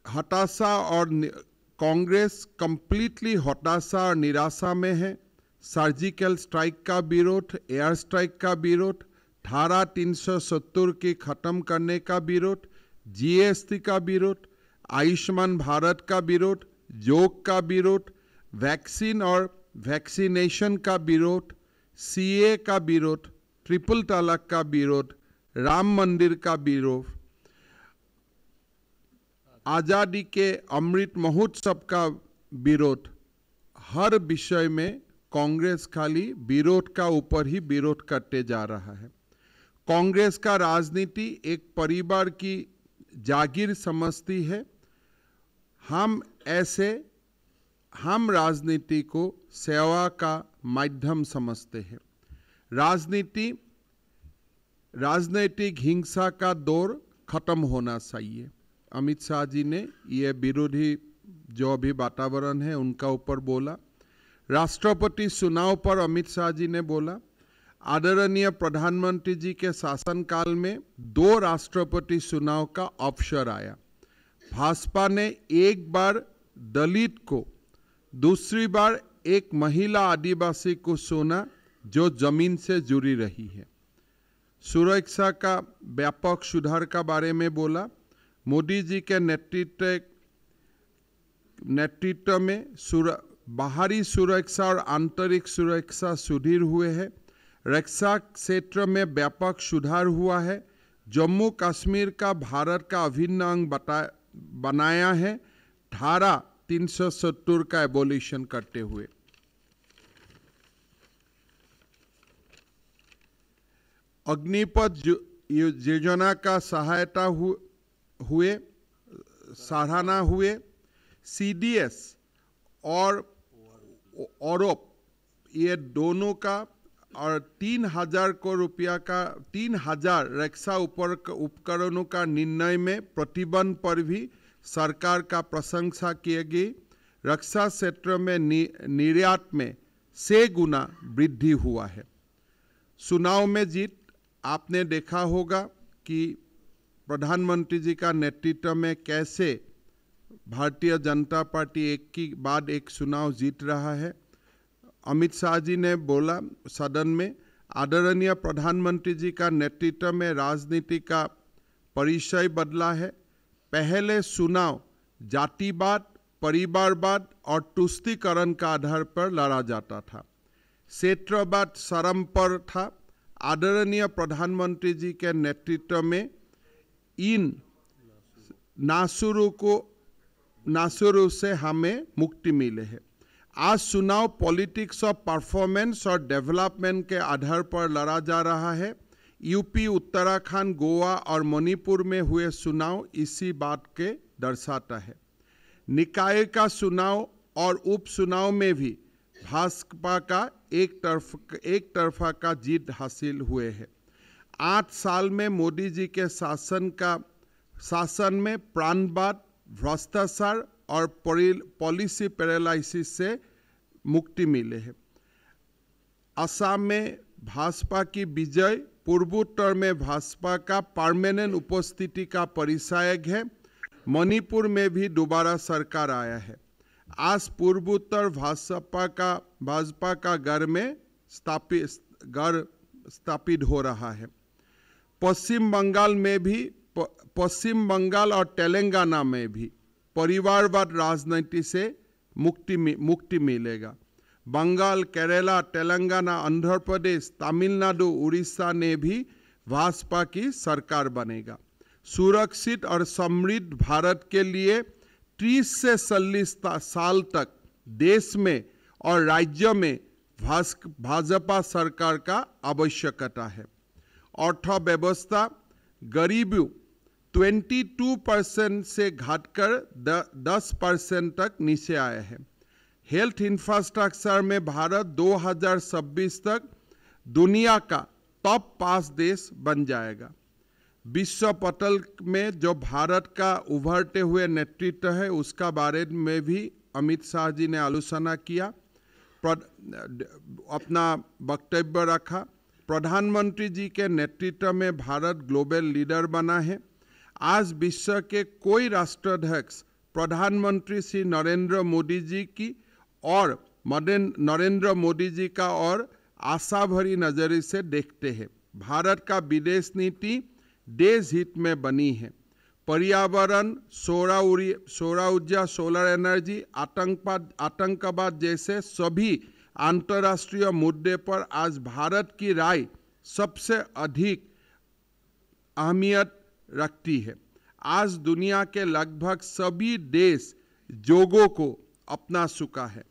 हताशा और कांग्रेस कंप्लीटली हताशा और निराशा में है। सर्जिकल स्ट्राइक का विरोध, एयर स्ट्राइक का विरोध, धारा 370 की खत्म करने का विरोध, जीएसटी का विरोध, आयुष्मान भारत का विरोध, योग का विरोध, वैक्सीन और वैक्सीनेशन का विरोध, सीए का विरोध, ट्रिपल तलाक का विरोध, राम मंदिर का विरोध, आज़ादी के अमृत महोत्सव का विरोध, हर विषय में कांग्रेस खाली विरोध का ऊपर ही विरोध करते जा रहा है। कांग्रेस का राजनीति एक परिवार की जागीर समझती है। हम राजनीति को सेवा का माध्यम समझते हैं। राजनीतिक हिंसा का दौर खत्म होना चाहिए। अमित शाह जी ने ये विरोधी जो अभी वातावरण है उनका ऊपर बोला। राष्ट्रपति चुनाव पर अमित शाह जी ने बोला, आदरणीय प्रधानमंत्री जी के शासनकाल में 2 राष्ट्रपति चुनाव का अवसर आया। भाजपा ने एक बार दलित को, दूसरी बार एक महिला आदिवासी को चुना जो जमीन से जुड़ी रही है। सुरक्षा का व्यापक सुधार का बारे में बोला। मोदी जी के नेतृत्व में बाहरी सुरक्षा और आंतरिक सुरक्षा सुदृढ़ हुए हैं। रक्षा क्षेत्र में व्यापक सुधार हुआ है। जम्मू कश्मीर का भारत का अभिन्न अंग बनाया है, धारा 370 का एबोलिशन करते हुए। अग्निपथ योजना का सराहना हुए। सीडीएस और औरोप ये दोनों का और 3,000 करोड़ रुपया का 3,000 रक्षा उपकरणों का निर्णय में प्रतिबंध पर भी सरकार का प्रशंसा की गई। रक्षा क्षेत्र में निर्यात में 6 गुना वृद्धि हुआ है। चुनाव में जीत आपने देखा होगा कि प्रधानमंत्री जी का नेतृत्व में कैसे भारतीय जनता पार्टी एक के बाद एक चुनाव जीत रहा है। अमित शाह जी ने बोला सदन में, आदरणीय प्रधानमंत्री जी का नेतृत्व में राजनीति का परिचय बदला है। पहले चुनाव जातिवाद, परिवारवाद और तुष्टीकरण का आधार पर लड़ा जाता था। क्षेत्रवाद शर्म पर था। आदरणीय प्रधानमंत्री जी के नेतृत्व में इन नासुरों से हमें मुक्ति मिले है। आज चुनाव पॉलिटिक्स ऑफ परफॉर्मेंस और डेवलपमेंट के आधार पर लड़ा जा रहा है। यूपी, उत्तराखंड, गोवा और मणिपुर में हुए चुनाव इसी बात के दर्शाता है। निकाय का चुनाव और उपचुनाव में भी भाजपा का एक तरफा का जीत हासिल हुए है। 8 साल में मोदी जी के शासन में प्राणवाद, भ्रष्टाचार और पॉलिसी पैरालिसिस से मुक्ति मिले है। असम में भाजपा की विजय पूर्वोत्तर में भाजपा का परमानेंट उपस्थिति का परिचायक है। मणिपुर में भी दोबारा सरकार आया है। आज पूर्वोत्तर भाजपा का घर स्थापित हो रहा है। पश्चिम बंगाल और तेलंगाना में भी परिवारवाद राजनीति से मुक्ति मिलेगा। बंगाल, केरला, तेलंगाना, आंध्र प्रदेश, तमिलनाडु, उड़ीसा ने भी भाजपा की सरकार बनेगा। सुरक्षित और समृद्ध भारत के लिए 30 से 40 साल तक देश में और राज्य में भाजपा सरकार का आवश्यकता है। अर्थव्यवस्था गरीबी 22% से घटकर 10% तक नीचे आया है। हेल्थ इंफ्रास्ट्रक्चर में भारत 2026 तक दुनिया का टॉप 5 देश बन जाएगा। विश्व पटल में जो भारत का उभरते हुए नेतृत्व है उसका बारे में भी अमित शाह जी ने आलोचना किया, अपना वक्तव्य रखा। प्रधानमंत्री जी के नेतृत्व में भारत ग्लोबल लीडर बना है। आज विश्व के कोई राष्ट्राध्यक्ष प्रधानमंत्री श्री नरेंद्र मोदी जी की और नरेंद्र मोदी जी का और आशा भरी नजर से देखते हैं। भारत का विदेश नीति देश हित में बनी है। पर्यावरण, सौर ऊर्जा, सोलर एनर्जी, आतंकवाद जैसे सभी अंतर्राष्ट्रीय मुद्दे पर आज भारत की राय सबसे अधिक अहमियत रखती है। आज दुनिया के लगभग सभी देश योगों को अपना चुका है।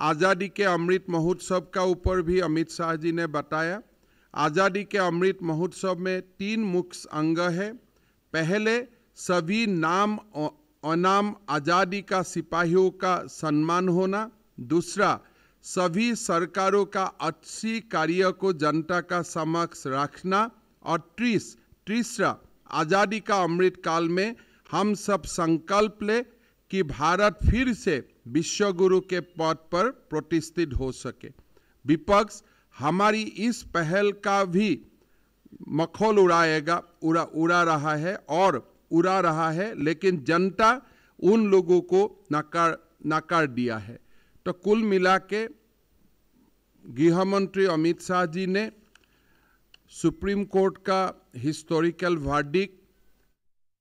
आज़ादी के अमृत महोत्सव का ऊपर भी अमित शाह जी ने बताया। आज़ादी के अमृत महोत्सव में 3 मुख्य अंग है। पहले, सभी नाम अनाम आज़ादी का सिपाहियों का सम्मान होना। दूसरा, सभी सरकारों का अच्छी कार्य को जनता का समक्ष रखना। और तीसरा, आज़ादी का अमृत काल में हम सब संकल्प ले कि भारत फिर से विश्व गुरु के पद पर प्रतिष्ठित हो सके। विपक्ष हमारी इस पहल का भी मखौल उड़ा रहा है, लेकिन जनता उन लोगों को नकार दिया है। तो कुल मिला के गृह मंत्री अमित शाह जी ने सुप्रीम कोर्ट का हिस्टोरिकल वर्डिक्ट